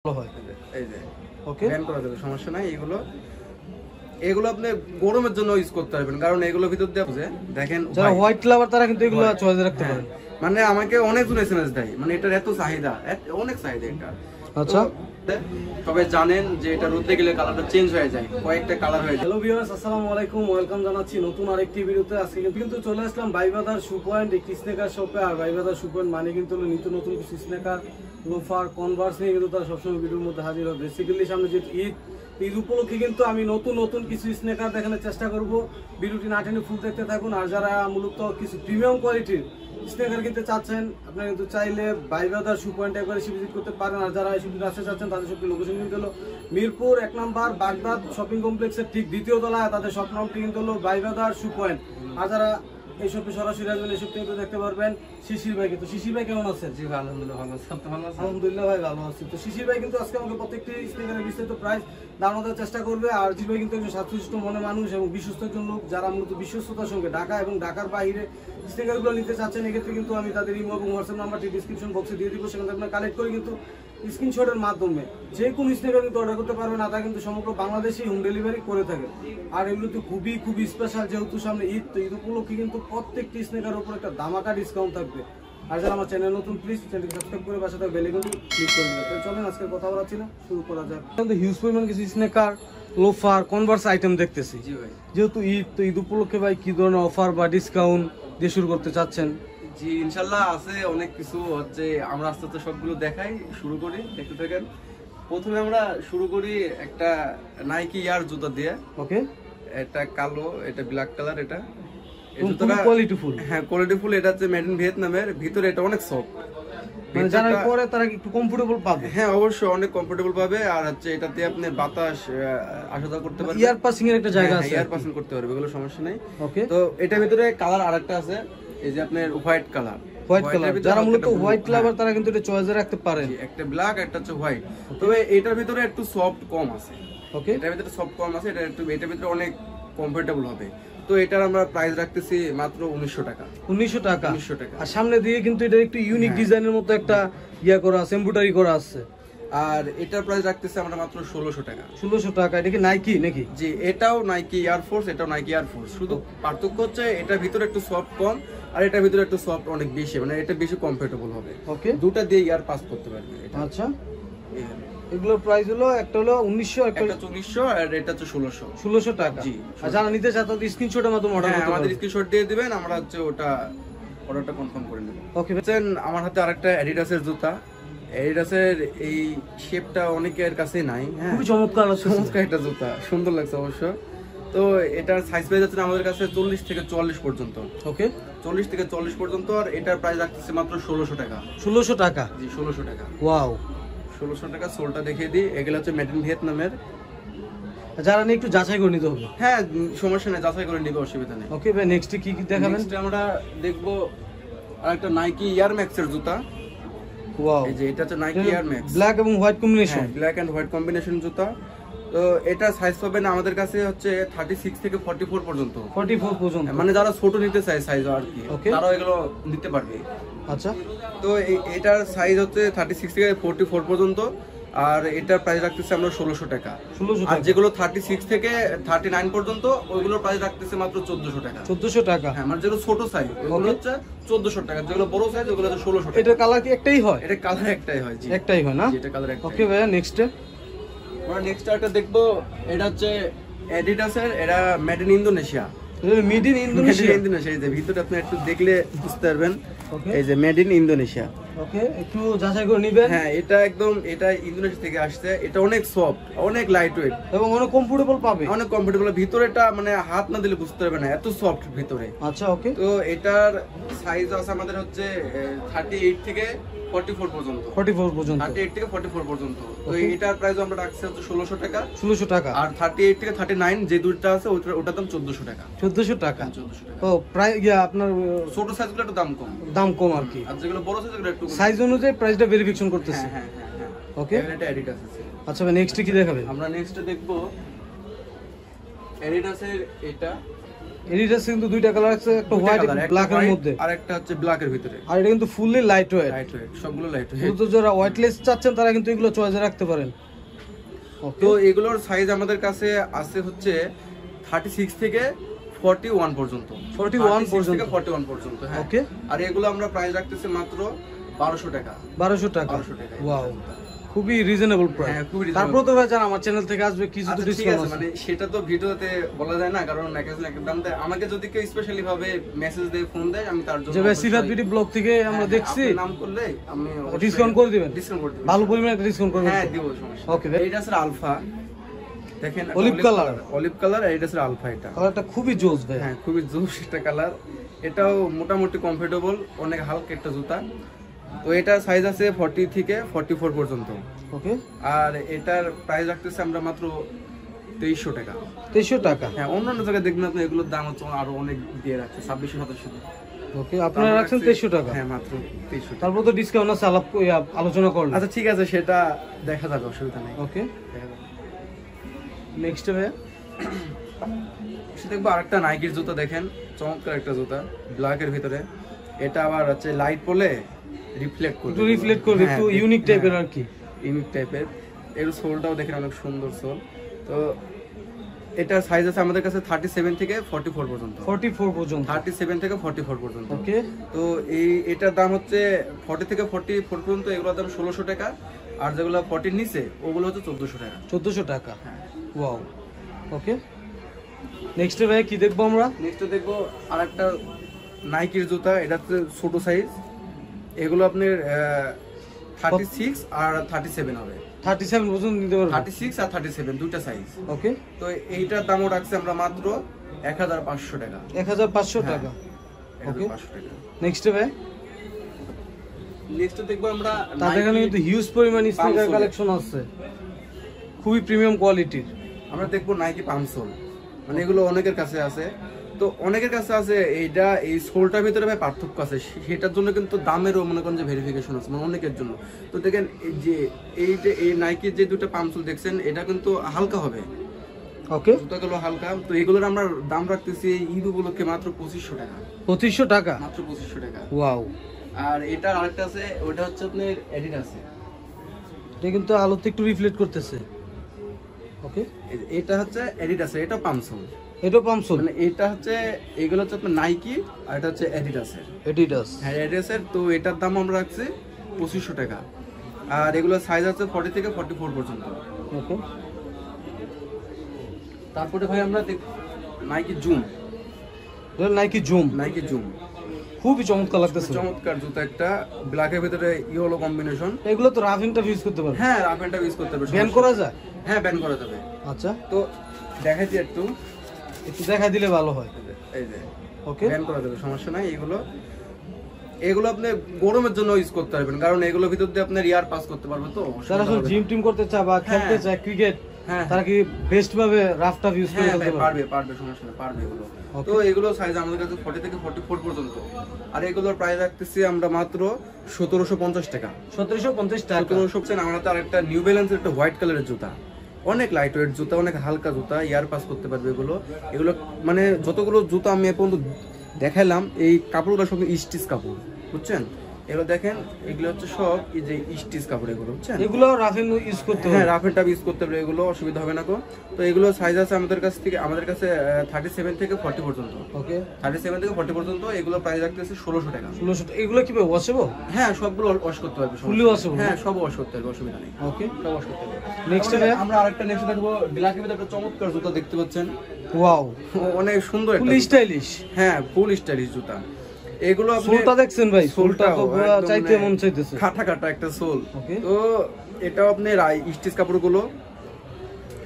এই যে ওকে ব্যান করা যাবে, সমস্যা নাই। এগুলো আপনি গরমের জন্য ইউজ করতে পারবেন, কারণ এগুলো ভিতর দিয়ে দেখেন যারা হোয়াইট লাভার তারা কিন্তু এগুলো চয়েস রাখতে পারেন। মানে আমাকে অনেক জন এসএমএস দেয়, মানে এটার এত চাহিদা, অনেক চাহিদা এটা। আচ্ছা, সবাই জানেন যে এটা রোদে গেলে কালারটা চেঞ্জ হয়ে যায়, কয়েকটা কালার হয়ে যায়। হ্যালো ভিউয়ার্স, আসসালামু আলাইকুম, ওয়েলকাম জানাচ্ছি নতুন আরেকটি ভিডিওতে। আজকে কিন্তু চলে আসলাম ভাইবাদার শু পয়েন্ট একটি স্নেকার শপে। আর ভাইবাদার শু পয়েন্ট মানে কিন্তু নিত্য নতুন কিছু স্নেকার, লোফার, কনভার্স নিয়ে কিন্তু তারা সবসময় ভিডিওর মধ্যে হাজির হবে। বেসিক্যালি সামনে যে ঈদ উপলক্ষে কিন্তু আমি নতুন কিছু স্নেকার দেখানোর চেষ্টা করব। ভিডিওটি না টেনে ফুল দেখতে থাকুন। আর যারা মূলত কিছু প্রিমিয়াম কোয়ালিটির স্নেকার কিনতে চাচ্ছেন, আপনারা কিন্তু চাইলে ভাইবাদার শু পয়েন্টে একবার এসে ভিজিট করতে পারেন। আর যারা এই শপটি আসতে চাচ্ছেন তাদের শপটির লোকেশন কিন্তু হলো মিরপুর 1 নম্বর বাগদাদ শপিং কমপ্লেক্সের ঠিক দ্বিতীয় তলায়। তাদের শপ নামটি কিন্তু হলো ভাইবাদার শু পয়েন্ট। আর যারা এই শপে সরাসরি আসবেন, এই শপটি কিন্তু দেখতে পারবেন শিশির ভাই। কিন্তু শিশির ভাই কেমন আছেন? জি আলহামদুলিল্লাহ ভালো আছি। আপনি ভালো আছেন? আলহামদুলিল্লাহ ভাই ভালো আছি। তো শিশির ভাই কিন্তু আজকে আমাকে প্রত্যেকটি স্নেকারের বিস্তারিত প্রাইস ধারণা দেওয়ার চেষ্টা করবে। আর শিশির ভাই কিন্তু একজন শাস্ত্রশিষ্ট মনে মানুষ এবং বিশ্বস্ত একজন লোক, যারা মূলত বিশ্বস্ততার সঙ্গে ঢাকা এবং ঢাকার বাইরে স্নেকারগুলো নিতে চাচ্ছেন। এক্ষেত্রে কিন্তু আমি তাদের ইমো এবং হোয়াটসঅ্যাপ নাম্বারটি ডিসক্রিপশন বক্সে দিয়ে দিব। সেখান থেকে আপনারা কালেক্ট করে কিন্তু স্ক্রিনশটের মাধ্যমে যে কোনো স্নেকার কিন্তু অর্ডার করতে পারবেন। আর তা কিন্তু সমগ্র বাংলাদেশে হোম ডেলিভারি করে থাকে। আর এগুলো তো খুবই স্পেশাল, যেহেতু সামনে ঈদ, তো ঈদ উপলক্ষে কিন্তু প্রত্যেকটি স্নেকার উপর একটা ধামাকা ডিসকাউন্ট থাকবে। আর যারা আমার চ্যানেল নতুন, প্লিজ চ্যানেলটি সাবস্ক্রাইব করে পাশে থাকা বেল আইকনটি ক্লিক করে দিন। তো চলেন আজকে কথা বলা ছিল, শুরু করা যাক। কিন্তু হিউজ পরিমাণ কিছু স্নেকার, লোফার, কনভার্স আইটেম দেখতেছি। জি ভাই, যেহেতু ঈদ, তো ঈদ উপলক্ষে ভাই কি ধরনের অফার বা ডিসকাউন্ট দিয়ে শুরু করতে চাচ্ছেন? জি ইনশাআল্লাহ আছে অনেক কিছু। হচ্ছে আমরা আস্তে আস্তে সবগুলো দেখাই, শুরু করি, দেখতে থাকেন। প্রথমে আমরা শুরু করি একটা নাইকি ইয়ার জুতা দিয়ে। ওকে, এটা কালো, এটা ব্ল্যাক কালার। এটা কোয়ালিটিফুল, হ্যাঁ কোয়ালিটিফুল। এটা হচ্ছে মেড ইন ভিয়েতনামের, ভিতরে এটা অনেক সফট, মানে যারা পরে তারা একটু কমফোর্টেবল পাবে। হ্যাঁ অবশ্যই অনেক কমফোর্টেবল পাবে। আর হচ্ছে এটাতে আপনি বাতাস আসা যাওয়া করতে পারবেন, ইয়ার পাসিং এর একটা জায়গা আছে, ইয়ার পাসিং করতে পারবে, এগুলো সমস্যা নেই। ওকে, তো এটার ভিতরে কালার আরেকটা আছে, এই যে আপনার হোয়াইট কালার। হোয়াইট কালার, যারা মূলত হোয়াইট লাভার তারা কিন্তু এটা চয়েসে রাখতে পারেন। একটা ব্ল্যাক, একটা হচ্ছে হোয়াইট। তবে এটার ভিতরে একটু সফট কম আছে। ওকে, এটার ভিতরে সফট কম আছে, এটার ভিতরে অনেক কমফোর্টেবল হবে। তো এটার আমরা প্রাইস রাখতেছি মাত্র 1900 টাকা। 1900 টাকা। 1900 টাকা। আর সামনে দিয়ে কিন্তু এটা একটু ইউনিক ডিজাইনের মতো একটা ইয়া করা আছে, এমব্রয়ডারি করা আছে। আর এটার প্রাইস রাখতেছি আমরা মাত্র 1600 টাকা। 1600 টাকা। এটা কি নাইকি নাকি? জি, এটাও নাইকি এয়ার ফোর্স, এটাও নাইকি এয়ার ফোর্স। শুধু পার্থক্য হচ্ছে এটার ভিতরে একটু সফট কম, আর এটার ভিতরে একটু সফট অনেক বেশি, মানে এটা বেশি কমফোর্টেবল হবে। ওকে, দুটো দিয়ে ইয়ার পাস করতে পারবে এটা। আচ্ছা, এগুলোর প্রাইস হলো একটা হলো 1900, একটা হলো 1900, আর এটা হচ্ছে 1600 টাকা। জি, আর যারা নিতে চান তাদের স্ক্রিনশটের মাধ্যমে অর্ডার করতে আমাদের পারবেন। স্ক্রিনশট দিয়ে দিবেন, আমরা হচ্ছে ওটা অর্ডারটা কনফার্ম করে নেব। ওকে, আমার হাতে আরেকটা অ্যাডিডাসের জুতা। অ্যাডিডাসের এই শেপটা অনেকের কাছে নাই, হ্যাঁ খুবই চমৎকার একটা জুতা, সুন্দর লাগছে অবশ্য। তো এটার সাইজ প্রাইস আছে আমাদের কাছে 40 থেকে 44 পর্যন্ত। ওকে, 40 থেকে 44 পর্যন্ত। আর এটার প্রাইস রাখতেছে মাত্র 1600 টাকা। 1600 টাকা? জি 1600 টাকা। ওয়াও, 1600 টাকা। সোলটা দেখিয়ে দিই, এগুলো হচ্ছে মেড ইন ভিয়েতনামের। যারা নিয়ে একটু যাচাই করে নিতে হবে। হ্যাঁ সমস্যা নেই, যাচাই করে নিবে, অসুবিধা নেই। ওকে ভাই, নেক্সট কি কি দেখাবেন? নেক্সট আমরা দেখবো আরেকটা নাইকি এয়ার ম্যাক্স এর জুতা। ওয়াও, এই যে এটা হচ্ছে নাইকি এয়ার ম্যাক্স, ব্ল্যাক এবং white combination. Black and white combination জুতা। তো এটা সাইজ পাবে না আমাদের কাছে হচ্ছে 36 থেকে 44 পর্যন্ত। 44 পর্যন্ত, মানে যারা ছোট নিতে চায় সাইজ আর কি, ওকে, তারা এগুলো নিতে পারবে। আচ্ছা, তো এটার সাইজ হচ্ছে 36 থেকে 44 পর্যন্ত। আর এটার প্রাইস রাখতেছে আমরা 1600 টাকা। 1600 আর টাকা। যেগুলো 36 থেকে 39 পর্যন্ত ওইগুলোর প্রাইস রাখতেছে মাত্র 1400 টাকা। 1400 টাকা। হ্যাঁ, মানে যেগুলো ছোট সাইজ ওগুলো হচ্ছে 1400 টাকা, যেগুলো বড় সাইজ ওগুলো হচ্ছে 1600 টাকা। এটার কালার কি একটাই হয়? এটা কালার একটাই হয়। জি একটাই হয় না? এটা কালার একটাই। ওকে ভাইয়া, নেক্সট আমরা নেক্সট একটা দেখবো, এটা হচ্ছে অ্যাডিডাসের, এটা made in Indonesia. Made in Indonesia. Indonesia, এই যে ভিতরে আপনি একটু দেখলে বুঝতে পারবেন। ওকে, এই যে মেড ইন ইন্দোনেশিয়া। ওকে, একটু যাচাই করে নেবেন। হ্যাঁ এটা একদম, এটা ইন্দোনেশিয়া থেকে আসছে। এটা অনেক সফট, অনেক লাইট ওয়েট এবং অনেক কমফোর্টেবল পাবে, অনেক কমফোর্টেবল। ভিতরেটা মানে হাত না দিলে বুঝতে পারবে না, এত সফট ভিতরে। আচ্ছা, ওকে। তো এটার সাইজ আছে আমাদের হচ্ছে 38 থেকে 44 পর্যন্ত। 44 পর্যন্ত, 38 থেকে 44 পর্যন্ত। তো এটার প্রাইস আমরা রাখছি হচ্ছে 1600 টাকা। 1600 টাকা। আর 38 থেকে 39 যে দুইটা আছে ওটার দাম 1400 টাকা। 1400 টাকা। 1400 টাকা। ও প্রায় আপনার ছোট সাইজগুলো একটু দাম কম, আর কি। আর যেগুলো বড় সাইজগুলো একটু সাইজ অনুযায়ী প্রাইসটা ভেরিফিকেশন করতেছি। হ্যাঁ। ওকে, এটা অ্যাডিডাস আছে। আচ্ছা ভাই, নেক্সট কি দেখাবেন? আমরা নেক্সট দেখবো অ্যাডিডাসের এটা এডিডাস কিন্তু দুইটা কালার আছে, একটা হোয়াইট এবং ব্ল্যাক এর মধ্যে, আর একটা হচ্ছে ব্ল্যাক এর ভিতরে। আর এটা কিন্তু ফুললি লাইট ওয়েট, সবগুলো লাইট ওয়েট। তো যারা ওয়েটলেস চাচ্ছেন তারা কিন্তু এগুলো চয়েসে রাখতে পারেন। তো এগুলোর সাইজ আমাদের কাছে আছে হচ্ছে 36 থেকে 41 পর্যন্ত, 41 পর্যন্ত থেকে 41 পর্যন্ত। হ্যাঁ ওকে। আর এগুলো আমরা প্রাইস রাখতেছি মাত্র 1200 টাকা। 1200 টাকা। ওয়াও, খুবই রিজনেবল প্রাইস। হ্যাঁ খুবই তারপর তো ভাই জান আমার চ্যানেল থেকে আসবে কিছু তো ডিসকাউন্ট আছে, মানে সেটা তো ভিডিওতে বলা যায় না, কারণ এক একজন দাম দেয়। আমাকে যদি কেউ স্পেশালি ভাবে মেসেজ দেয়, ফোন দেয়, আমি তার জন্য যে ভাই সিফাত বিডি ব্লগ থেকে আমরা দেখছি, নাম করলে আমি ডিসকাউন্ট করে দিবেন। ডিসকাউন্ট করে দিবেন, ভালো পরিমাণে একটা ডিসকাউন্ট করবেন। হ্যাঁ দিব, সমস্যা। ওকে ভাই, এটা আছে আলফা, দেখেন অলিভ কালার, অলিভ কালার। আর এটা আছে আলফা, এটা কালারটা খুবই জোস ভাই। হ্যাঁ খুবই জোস একটা কালার। এটাও মোটামুটি কমফোর্টেবল, অনেক হালকা একটা জুতা। তো এটার সাইজ আছে 40 থেকে 44 পর্যন্ত। ওকে। আর এটার প্রাইস রাখতেছি আমরা মাত্র 2300 টাকা। 2300 টাকা। হ্যাঁ অন্যান্য জায়গায় দেখবেন আপনি এগুলোর দাম হচ্ছে আরো অনেক দিয়ে রাখছে, 2600-2700। ওকে, আপনারা রাখছেন 2300 টাকা। হ্যাঁ মাত্র 2300 টাকা। তারপর তো ডিসকাউন্ট আছে, আলোচনা করলে। আচ্ছা ঠিক আছে, সেটা দেখা যাবে, অসুবিধা নেই। ওকে, দেখা যাবে। নেক্সট ভাই সে দেখবো আরেকটা নাইকির জুতা, দেখেন চমৎকার একটা জুতা, ব্ল্যাকের ভিতরে। এটা আবার হচ্ছে লাইট পড়লে রিফ্লেক্ট করবে, একটু রিফ্লেক্ট করবে, একটু ইউনিক টাইপের আর কি, ইউনিক টাইপের। এর সোলটাও দেখেন অনেক সুন্দর সোল। তো এটার সাইজ আছে আমাদের কাছে 37 থেকে 44 পর্যন্ত। 44 পর্যন্ত, 37 থেকে 44 পর্যন্ত। ওকে। তো এটার দাম হচ্ছে 40 থেকে 44 পর্যন্ত, এগুলোর দাম 1600 টাকা। আর যেগুলো 40 নিচে ওগুলো হচ্ছে 1400 টাকা। 1400 টাকা। হ্যাঁ ওয়াও, ওকে। নেক্সট ভাই কি দেখবো আমরা? নেক্সট দেখবো আরেকটা নাইকির জুতা, এটা হচ্ছে ছোট সাইজ। এগুলো আপনার 36 আর 37 হবে। 37 পর্যন্ত নিতে পারবো। 36 আর 37 দুইটা সাইজ। ওকে। তো এইটার দামও রাখছে আমরা মাত্র 1500 টাকা। 1500 টাকা। ওকে, 1500 টাকা। নেক্সট ভাই নেক্সট দেখবো আমরা তাদের এখানে কিন্তু হিউজ পরিমাণ স্নিকার কালেকশন আছে, খুবই প্রিমিয়াম কোয়ালিটির। আমরা দেখবো নাইকি পামসোল, মানে এগুলো অনেকের কাছে আছে। তো অনেকের কাছে আছে, এইটা এই সোলটার ভিতরে ভাই পার্থক্য আছে, সেটার জন্য কিন্তু দামেরও মনে করেন যে ভেরিফিকেশন আছে, মানে অনেকের জন্য। তো দেখেন এই নাইকির যে দুটো পামসোল দেখছেন, এটা কিন্তু হালকা হবে। ওকে, জুতাগুলো হালকা। তো এগুলোর আমরা দাম রাখতেছি ঈদ উপলক্ষে মাত্র 2500 টাকা। 2500 টাকা, মাত্র 2500 টাকা। ওয়াও। আর এটার আরেকটা আছে, ওটা হচ্ছে আপনার অ্যাডিডাস। এটা কিন্তু আলোতে একটু রিফ্লেক্ট করতেছে। ওকে, এটা হচ্ছে অ্যাডিডাস, এটা পামসোল। এটা পামসোল, মানে এটা হচ্ছে, এগুলো হচ্ছে আপনার নাইকি, আর এটা হচ্ছে অ্যাডিডাসের। এডিডাস, হ্যাঁ অ্যাডিডাসের। তো এটার দাম আমরা রাখছি 2500 টাকা। আর এগুলো সাইজ আছে 40 থেকে 44 পর্যন্ত। ওকে। তারপরে ভাই আমরা Nike zoom, Nike zoom, Nike zoom খুবই চমৎকার লাগতেছে, চমৎকার জুতা একটা, ব্ল্যাকের ভিতরে ইয়েলো কম্বিনেশন। এগুলো তো রাফ এন্ড টাফ ইউজ করতে পারবে। হ্যাঁ রাফ এন্ড টাফ ইউজ করতে পারবে, ব্যান করা যায়। হ্যাঁ ব্যান করা যাবে। আচ্ছা, তো দেখাচ্ছি একটু দেখাই দিলে ভালো হয়। এই যে ওকে, ব্যান করা যাবে, সমস্যা নাই। এগুলো আপনি গরমের জন্য ইউজ করতে পারবেন, কারণ এগুলোর ভিতর দিয়ে আপনার ইয়ার পাস করতে পারবে। তো যারা আসলে জিম টিম করতে চায় বা খেলতে চায় ক্রিকেট, তারা কি বেস্ট ভাবে রাফ টাফ ইউজ করে ফেলতে পারবে। পারবে, সমস্যা নেই, পারবে এগুলো। তো এগুলো সাইজ আমাদের কাছে 40 থেকে 44 পর্যন্ত। আর এগুলোর প্রাইস রাখতেছি আমরা মাত্র 1750 টাকা। 1750 টাকা। 1750। আমাদের আরেকটা নিউ ব্যালেন্সের একটা হোয়াইট কালারের জুতা, অনেক লাইট ওয়েট জুতা, অনেক হালকা জুতা, ইয়ার পাস করতে পারবে এগুলো মানে যতগুলো জুতা আমি এ পর্যন্ত দেখালাম, এই কাপড়গুলো সব স্টিচ কাপড়, বুঝছেন? এগুলো দেখেন, এগুলো হচ্ছে সব এই যে স্টিচ কাপড়, এগুলো বুঝছেন? এগুলো রাফ এন্ড ইউজ করতে হবে। হ্যাঁ রাফ এন্ড টাফ ইউজ করতে পারবে, এগুলো অসুবিধা হবে না। তো এগুলো সাইজ আছে আমাদের কাছে 37 থেকে 40 পর্যন্ত। ওকে, 37 থেকে 40 পর্যন্ত। এগুলো প্রাইস রাখতেছি 1600 টাকা। 1600 টাকা। এগুলো কি ওয়াশেবল? হ্যাঁ সবগুলো ওয়াশ করতে পারবে, ফুলি ওয়াশেবল। হ্যাঁ সব ওয়াশ করতে পারবে, অসুবিধা নেই। ওকে, সব ওয়াশ করতে পারবে। নেক্সট আমরা আরেকটা নেক্সট দেখবো, ব্ল্যাকের ভিতরে একটা চমৎকার জুতা দেখতে পাচ্ছেন। ওয়াও, অনেক সুন্দর, ফুল স্টাইলিশ। হ্যাঁ ফুল স্টাইলিশ জুতা। এগুলো আপনি সোলটা দেখছেন ভাই, সোলটা তো পুরো চাইতে মন চাইতেছে, খাটা খাটা একটা সোল। ওকে। তো এটাও আপনি স্টিচ কাপড়গুলো,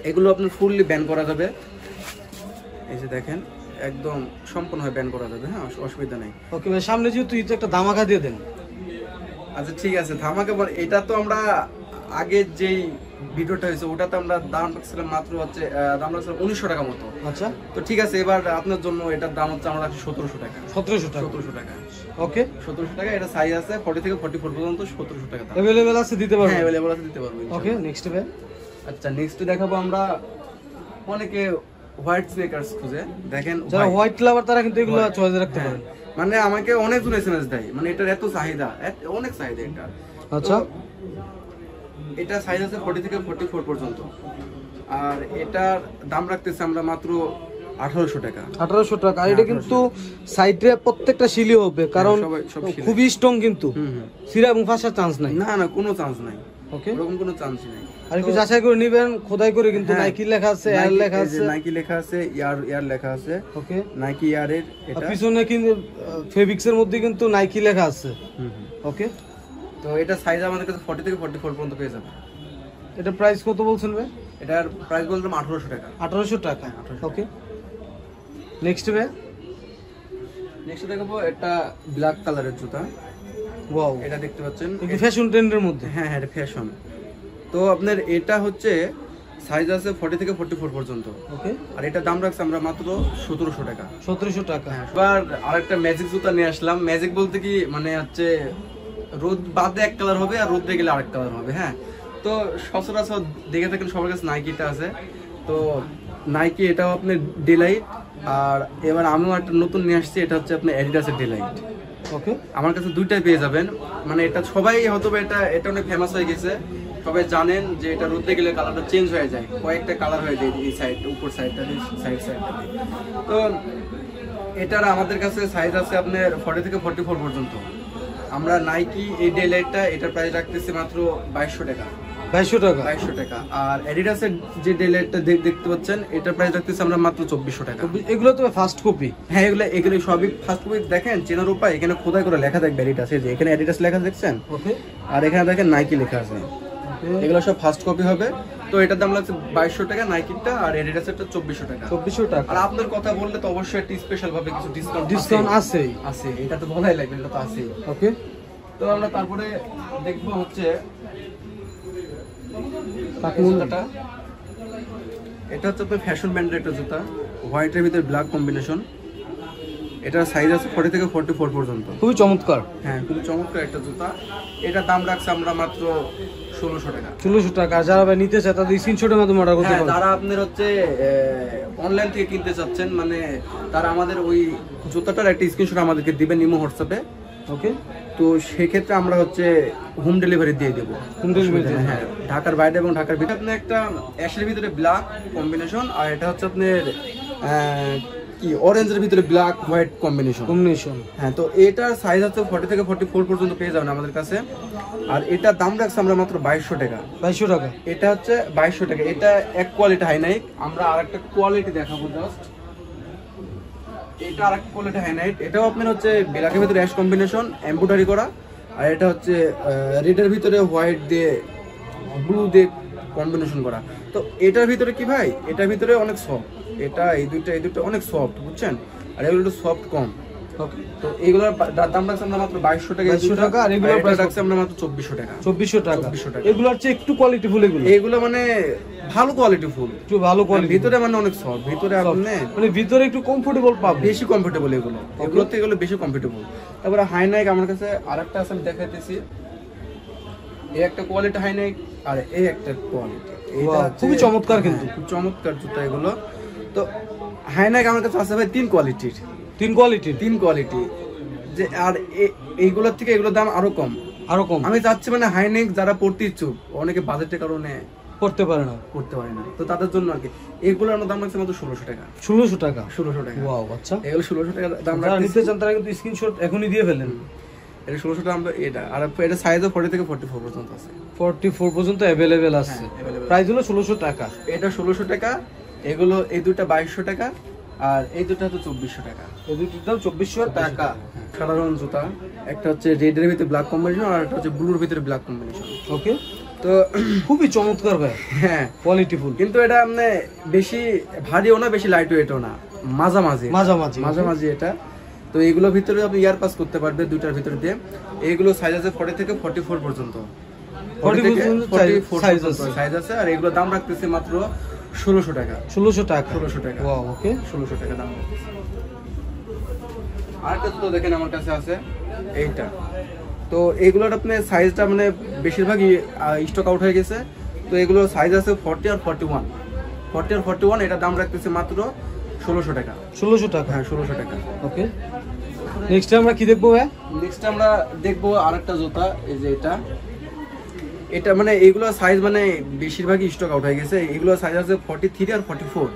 এগুলো আপনার ফুললি ব্যান করা যাবে। এই যে দেখেন, একদম সম্পূর্ণভাবে ব্যান করা যাবে। হ্যাঁ অসুবিধা নেই। ওকে ভাই, সামনে যেহেতু ঈদ একটা ধামাকা দিয়ে দেন। আচ্ছা ঠিক আছে, ধামাকা। এটা তো আমরা আগের যেই ভিডিওটা হয়েছে ওটাতে আমরা দাম রাখছিলাম মাত্র হচ্ছে দাম রাখছিলাম 1900 টাকা মতো। আচ্ছা, তো ঠিক আছে, এবার আপনার জন্য এটার দাম হচ্ছে আমরা রাখছি 1700 টাকা। 1700 টাকা। 1700 টাকা। ওকে, 1700 টাকা। এটা সাইজ আছে 40 থেকে 44 পর্যন্ত, 1700 টাকা দাম। अवेलेबल আছে, দিতে পারবো? হ্যাঁ अवेलेबल আছে, দিতে পারবো। ওকে, নেক্সট ভাই। আচ্ছা নেক্সট দেখাবো আমরা, অনেকে হোয়াইট স্নেকার্স খুঁজে দেখেন, যারা হোয়াইট লাভার তারা কিন্তু এগুলো White। চয়েস রাখতে হ্যাঁ, পারেন। মানে আমাকে অনেকজন এসএমএস দেয়, মানে এটার এত চাহিদা, অনেক চাহিদা এটা। আচ্ছা, তো এটা সাইজ আছে 40 থেকে 44 পর্যন্ত, আর এটার দাম রাখতেছি আমরা মাত্র 1800 টাকা। 1800 টাকা। আর এটা কিন্তু সাইডে প্রত্যেকটা সিলি হবে, কারণ সব সিলি। খুবই স্ট্রং, কিন্তু সিরা এবং ফাঁসার চান্স নাই। না না, কোনো চান্স নাই, ওকে, এরকম কোনো চান্সই নাই। আর একটু যাচাই করে নেবেন, খোদাই করে, কিন্তু হ্যাঁ, নাইকি লেখা আছে, এয়ার লেখা আছে, নাইকি লেখা আছে, ইয়ার লেখা আছে। ওকে, নাইকি ইয়ারের আর এটা। পিছনে কিন্তু ফেব্রিক্স এর মধ্যে কিন্তু নাইকি লেখা আছে। ওকে, তো এটা সাইজ আমাদের কাছে 40 থেকে 44 পর্যন্ত পেয়ে যাবে। এটা প্রাইস কত বলছেন ভাই? এটার প্রাইস বললাম 1800 টাকা। 1800 টাকা। 1800 ওকে, নেক্সট ভাই। নেক্সট দেখাবো একটা ব্ল্যাক কালারের জুতা। ওয়াও, এটা দেখতে পাচ্ছেন, একটু ফ্যাশন ট্রেন্ডের মধ্যে। হ্যাঁ হ্যাঁ, এটা ফ্যাশন। তো আপনার এটা হচ্ছে সাইজ আছে 40 থেকে 44 পর্যন্ত, ওকে, আর এটা দাম রাখছি আমরা মাত্র 1700 টাকা। 1700 টাকা। এবার আরেকটা ম্যাজিক জুতা নিয়ে আসলাম। ম্যাজিক বলতে কি মানে হচ্ছে রোদ বাদে এক কালার হবে আর রোদে গেলে আরেক কালার হবে। হ্যাঁ, তো সচরাচর দেখে থাকেন সবার কাছে নাইকিটা আছে, তো নাইকি এটাও আপনার ডিলাইট। আর এবার আমিও একটা নতুন নিয়ে আসছি, এটা হচ্ছে আপনার অ্যাডিডাসের ডিলাইট। ওকে, আমার কাছে দুইটাই পেয়ে যাবেন। মানে এটা সবাই হয়তো এটা অনেক ফেমাস হয়ে গেছে, সবাই জানেন যে এটা রোদে গেলে কালারটা চেঞ্জ হয়ে যায়, কয়েকটা কালার হয়ে যায় এই সাইড, উপর সাইডটা, সাইডটা। তো এটার আমাদের কাছে সাইজ আছে আপনার 40 থেকে 44 পর্যন্ত। আমরা নাইকি এই ডেলাইটটা এটার প্রাইস রাখতেছি মাত্র 2200 টাকা। 2200 টাকা। 2200 টাকা। আর অ্যাডিডাসের যে ডেলাইটটা দেখতে পাচ্ছেন, এটার প্রাইস রাখতেছি আমরা মাত্র 2400 টাকা। এগুলো তো ফার্স্ট কপি। হ্যাঁ, এগুলো সবই ফার্স্ট কপি। দেখেন চেনার উপায়, এখানে খোদাই করে লেখা থাকবে অ্যাডিডাস, এই যে এখানে অ্যাডিডাস লেখা দেখছেন, ওকে, আর এখানে দেখেন নাইকি লেখা আছে। এগুলো সব ফার্স্ট কপি হবে। তো এটার দাম লাগছে 2200 টাকা নাইকিটা, আর অ্যাডিডাসেরটা 2400 টাকা। 2400 টাকা। আর আপনার কথা বললে তো অবশ্যই একটা স্পেশাল ভাবে কিছু ডিসকাউন্ট আছেই। আছে, এটা তো বলাই লাগবে, এটা তো আছেই। ওকে, তো আমরা তারপরে দেখবো হচ্ছে জুতাটা। এটা হচ্ছে আপনার ফ্যাশন ব্র্যান্ডের একটা জুতা, হোয়াইটের ভিতরে ব্ল্যাক কম্বিনেশন। এটার সাইজ আছে 40 থেকে 44 পর্যন্ত। খুবই চমৎকার। হ্যাঁ, খুবই চমৎকার একটা জুতা। এটার দাম রাখছি আমরা মাত্র 1600 টাকা। 1600 টাকা। আর যারা ভাই নিতে চায় তাদের স্ক্রিনশটের মাধ্যমে অর্ডার করতে হ্যাঁ, পারেন। যারা আপনার হচ্ছে অনলাইন থেকে কিনতে চাচ্ছেন, মানে তারা আমাদের ওই জুতাটার একটা স্ক্রিনশট আমাদেরকে দিবেন ইমো হোয়াটসঅ্যাপে। ওকে, তো সেক্ষেত্রে আমরা হচ্ছে হোম ডেলিভারি দিয়ে দেবো। Home delivery. হ্যাঁ, ঢাকার বাইরে এবং ঢাকার ভিতরে। আপনার একটা অ্যাশের ভিতরে ব্ল্যাক কম্বিনেশন, আর এটা হচ্ছে আপনার কি অরেঞ্জের ভিতরে ব্ল্যাক হোয়াইট কম্বিনেশন। হ্যাঁ, তো এটার সাইজ হচ্ছে 40 থেকে 44 পর্যন্ত পেয়ে যাবেন আমাদের কাছে। আর এটার দাম রাখছে আমরা মাত্র 2200 টাকা। 2200 টাকা। এটা হচ্ছে 2200 টাকা। এটা এক কোয়ালিটি হাই নাইক। আমরা আরেকটা কোয়ালিটি দেখাবো জাস্ট। এটা আরেকটা কোয়ালিটি হাই নাইট। এটাও আপনার হচ্ছে ব্ল্যাকের ভিতরে অ্যাশ কম্বিনেশন, এমব্রয়ডারি করা। আর এটা হচ্ছে রেডের ভিতরে হোয়াইট দিয়ে ব্লু দিয়ে কম্বিনেশন করা। তো এটার ভিতরে কি ভাই, এটার ভিতরে অনেক সফট। এই দুটো অনেক সফট, বুঝছেন। আর এগুলো একটু সফট কম। ওকে, তো এইগুলোর দাম রাখছি আমরা মাত্র 2200 টাকা। 2200 টাকা। আর এগুলোর প্রাইস রাখছি আমরা মাত্র 2400 টাকা। 2400 টাকা। 2400 টাকা। এগুলোর চেয়ে একটু কোয়ালিটি ফুল। এগুলো মানে ভালো কোয়ালিটি ফুল, একটু ভালো কোয়ালিটি। ভিতরে মানে অনেক সফট, ভিতরে আপনি মানে ভিতরে একটু কমফোর্টেবল পাবে, বেশি কমফোর্টেবল। এগুলোতে এগুলো বেশি কমফোর্টেবল। তারপরে হাই নাইক আমার কাছে আরেকটা আছে, আমি দেখাইতেছি। এই একটা কোয়ালিটি হাই নাইক, আর এই একটা কোয়ালিটি। এটা খুবই চমৎকার, কিন্তু খুব চমৎকার জুতা এগুলো। তো হাই নাইক আমার কাছে আছে ভাই 3 কোয়ালিটির। 3 কোয়ালিটি। যে আর এইগুলোর থেকে এগুলোর দাম আরো কম। আমি চাচ্ছি মানে হাই নেক যারা পড়তে ইচ্ছুক, অনেকে বাজেটের কারণে করতে পারে না, তো তাদের জন্য আর কি। এগুলোর দাম রাখছে মাত্র 1600 টাকা। 1600 টাকা। ওয়াও, আচ্ছা। এগুলো 1600 টাকা দাম যারা নিতে চান তারা কিন্তু স্ক্রিনশট এখনই দিয়ে ফেলেন। এটা 1600 টাকা। আমরা এটা আর এটা সাইজও 40 থেকে 44 পর্যন্ত আছে। 44 পর্যন্ত अवेलेबल আছে। প্রাইস হলো 1600 টাকা। এটা 1600 টাকা। এগুলো এই দুটো 2200 টাকা, আর এই দুটো হচ্ছে 2400 টাকা। এই দুটোর দাম 2400 টাকা। সাধারণ জুতা, একটা হচ্ছে রেডের ভিতরে ব্ল্যাক কম্বিনেশন, আর একটা হচ্ছে ব্লুর ভিতরে ব্ল্যাক কম্বিনেশন। ওকে, তো খুবই চমৎকার ভাই। হ্যাঁ, কোয়ালিটি ফুল। কিন্তু এটা মানে বেশি ভারীও না, বেশি লাইট ওয়েটও না, মাঝামাঝি এটা। তো এগুলোর ভিতরে আপনি ইয়ার পাস করতে পারবে দুইটার ভিতরে দিয়ে। এইগুলো সাইজ আছে 40 থেকে 44 পর্যন্ত। 44 সাইজ আছে। আর এগুলো দাম রাখতেছে মাত্র 1600 টাকা। 1600 টাকা। ওয়াও, ওকে, 1600 টাকা দাম। আরেকটা জুতো দেখেন আমার কাছে আছে এইটা। তো এগুলোর আপনার সাইজটা মানে বেশিরভাগই স্টক আউট হয়ে গেছে। তো এগুলোর সাইজ আছে 40 আর 41। 40 আর 41 এটা দাম রাখতেছে মাত্র 1600 টাকা। 1600 টাকা। হ্যাঁ 1600 টাকা। ওকে, নেক্সট আমরা কি দেখবো ভাই? নেক্সট আমরা দেখবো আরেকটা জুতা, এই যে এটা মানে এইগুলো সাইজ মানে বেশিরভাগই স্টক আউট হয়ে গেছে। এগুলো সাইজ আছে 43 আর 44।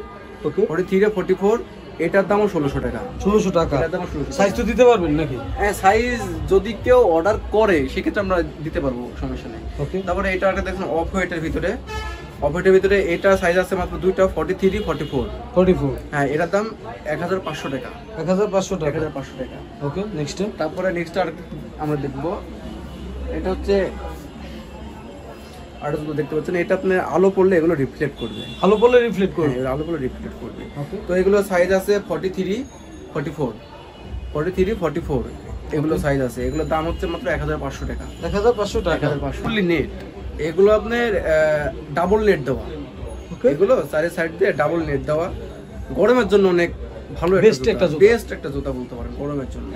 ওকে, 43 আর 44 এটার দামও 1600 টাকা। 1600 টাকা। এটার দামও 1600। সাইজ তো দিতে পারবেন নাকি? হ্যাঁ, সাইজ যদি কেউ অর্ডার করে সেক্ষেত্রে আমরা দিতে পারবো, সমস্যা নেই। ওকে, তারপরে এটা একটা দেখুন অফ হোয়াইটের ভিতরে, অফ হোয়াইটের ভিতরে এটা সাইজ আছে মাত্র দুইটা, 43 44। 44। হ্যাঁ, এটার দাম 1500 টাকা। 1500 টাকা। 1500 টাকা। ওকে, নেক্সট। তারপরে নেক্সট আর আমরা দেখবো, এটা হচ্ছে আর দেখতে পাচ্ছেন, এটা আপনি আলো পড়লে এগুলো রিফ্লেক্ট করবে। আলো পড়লে রিফ্লেক্ট করবে? হ্যাঁ, আলো পড়লে রিফ্লেক্ট করবে। ওকে, তো এগুলো সাইজ আছে 43 44। 43 44 এগুলো সাইজ আছে। এগুলোর দাম হচ্ছে মাত্র 1500 টাকা। 1500 টাকা। 1500 ফুললি নেট। এগুলো আপনার ডাবল নেট দেওয়া। ওকে, এগুলো চারি সাইড দিয়ে ডাবল নেট দেওয়া, গরমের জন্য অনেক ভালো বেস্ট একটা জুতা। বেস্ট একটা জুতা বলতে পারেন গরমের জন্য।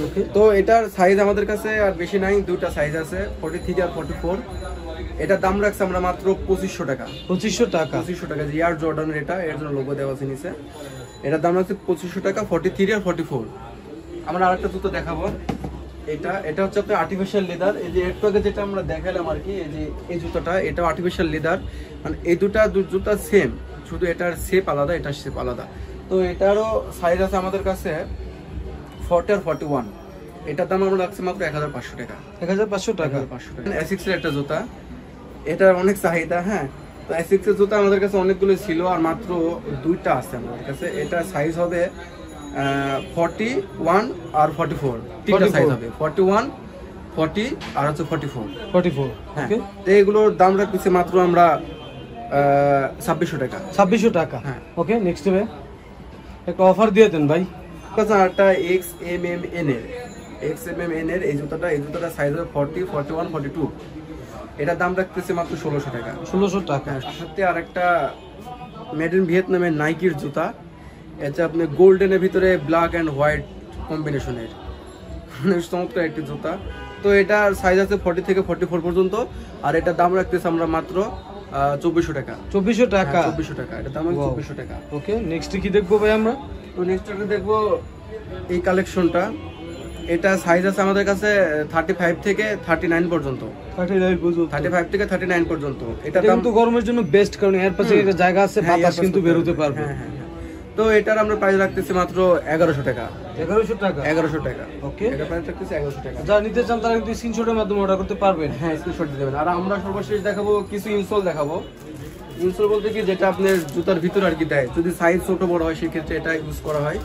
ওকে, তো এটার সাইজ আমাদের কাছে আর বেশি নাই, দুইটা সাইজ আছে 43 আর 44। এটার দাম রাখছে আমরা মাত্র 2500 টাকা। 2500 টাকা। 2500 টাকা। এয়ার জর্ডানের এটা, এর জন্য লোগো দেওয়া আছে নিচে। এটার দাম রাখছে 2500 টাকা, 43 আর 44। আমরা আরেকটা জুতো দেখাবো। এটা হচ্ছে আপনার আর্টিফিশিয়াল লেদার। এই যে একটু আগে যেটা আমরা দেখালাম আর কি, এই যে এই জুতাটা, এটা আর্টিফিশিয়াল লেদার। মানে এই দুটো জুতা সেম, শুধু এটার শেপ আলাদা, এটার শেপ আলাদা। তো এটারও সাইজ আছে আমাদের কাছে 40 আর 41। এটার দাম আমরা রাখছি মাত্র 1500 টাকা। 1500 টাকা। 1500 টাকা। অ্যাসিক্সের একটা জুতা, এটা অনেক চাহিদা। হ্যাঁ, তো অ্যাসিক্সের জুতা আমাদের কাছে অনেকগুলো ছিল, আর মাত্র দুইটা আছে আমাদের কাছে। এটা সাইজ হবে 41 আর 44। তিনটা সাইজ হবে, 41 40 আর হচ্ছে 44। 44। হ্যাঁ, ওকে, তো এগুলোর দাম রাখতেছি মাত্র আমরা 2600 টাকা। 2600 টাকা। হ্যাঁ। ওকে, নেক্সট ভাই একটা অফার দিয়ে দেন ভাই। একটা XMMN এর এই জুতাটা সাইজ হবে 40 41 42। এটার দাম রাখতেছে মাত্র 1600 টাকা। 1600 টাকা। সাথে আর একটা মেড ইন ভিয়েতনামের নাইকির জুতা। এটা আপনি গোল্ডেনের ভিতরে ব্ল্যাক অ্যান্ড হোয়াইট কম্বিনেশনের, চমৎকার একটি জুতা। তো এটার সাইজ আছে 40 থেকে 44 পর্যন্ত, আর এটার দাম রাখতেছে আমরা মাত্র 2400 টাকা। 2400 টাকা। 2400 টাকা। এটা দাম 2400 টাকা। ওকে, নেক্সট কি দেখবো ভাই আমরা? তো নেক্সট একটা দেখবো এই কালেকশনটা। এটা সাইজ আছে আমাদের কাছে 35 থেকে 39 পর্যন্ত। 39 পর্যন্ত। 35 থেকে 39 পর্যন্ত। এটা দাম তো গরমের জন্য বেস্ট, কারণ এর পাশে একটা জায়গা আছে, বাতাস কিন্তু বের হতে পারবে। হ্যাঁ হ্যাঁ। তো এটার আমরা প্রাইস রাখতেছি মাত্র 1100 টাকা। 1100 টাকা। 1100 টাকা। ওকে, এটা প্রাইস রাখতেছি 1100 টাকা। যারা নিতে চান তারা কিন্তু স্ক্রিনশটের মাধ্যমে অর্ডার করতে পারবেন। হ্যাঁ, স্ক্রিনশট দিতে পারেন। আর আমরা সর্বশেষ দেখাবো কিছু ইনসোল দেখাবো। ইনসোল বলতে কি, যেটা আপনার জুতার ভিতরে আর কি দেয়, যদি সাইজ ছোট বড় হয় সেক্ষেত্রে এটা ইউজ করা হয়।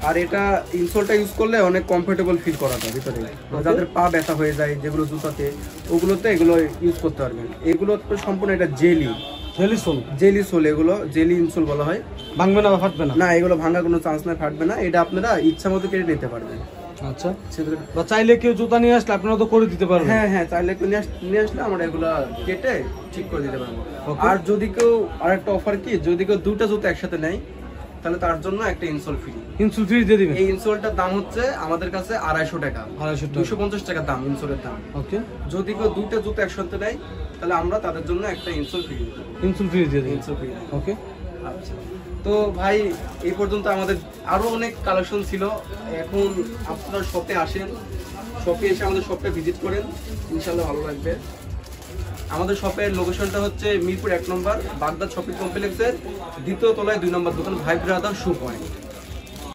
আর এটা ইনসোলটা ইউজ করলে অনেক কমফোর্টেবল ফিল করা যায় ভিতরে। যাদের পা ব্যথা হয়ে যায় যেগুলো জুতাতে, ওগুলোতে এগুলো ইউজ করতে পারবেন। এগুলো তো সম্পূর্ণ এটা জেলি সোল, এগুলো জেলি ইনসোল বলা হয়। ভাঙবে না বা ফাটবে না? না, এগুলো ভাঙার কোনো চান্স নাই, ফাটবে না। এটা আপনারা ইচ্ছা মতো কেটে নিতে পারবেন। আচ্ছা, বা চাইলে কেউ জুতা নিয়ে আসলে আপনারা তো করে দিতে পারবেন। হ্যাঁ হ্যাঁ, চাইলে কেউ নিয়ে আসলে আমরা এগুলো কেটে ঠিক করে দিতে পারবো। আর যদি কেউ আরেকটা অফার কি, যদি কেউ দুটো জুতা একসাথে নেয় তাহলে তার জন্য একটা ইনসোল ফ্রি। ইনসোল ফ্রি দিয়ে দিবেন? এই ইনসোলটার দাম হচ্ছে আমাদের কাছে 250 টাকা। 250 টাকা দাম ইনসোলের দাম। ওকে, যদি কেউ দুটো জুতা একসাথে নেয় তাহলে আমরা তাদের জন্য একটা ইনসোল ফ্রি দিয়ে দেব। ইনসোল ফ্রি দিয়ে দিবেন? Insole free. ওকে, আচ্ছা। তো ভাই, এই পর্যন্ত আমাদের আরো অনেক কালেকশন ছিল। এখন আপনারা শপে আসেন, শপে এসে আমাদের শপটা ভিজিট করেন, ইনশাআল্লাহ ভালো লাগবে। আমাদের শপের লোকেশনটা হচ্ছে মিরপুর 1 নম্বর বাগদাদ শপিং কমপ্লেক্সের 2য় তলায় 2 নম্বর দোকান, ভাই ব্রাদার শু পয়েন্ট।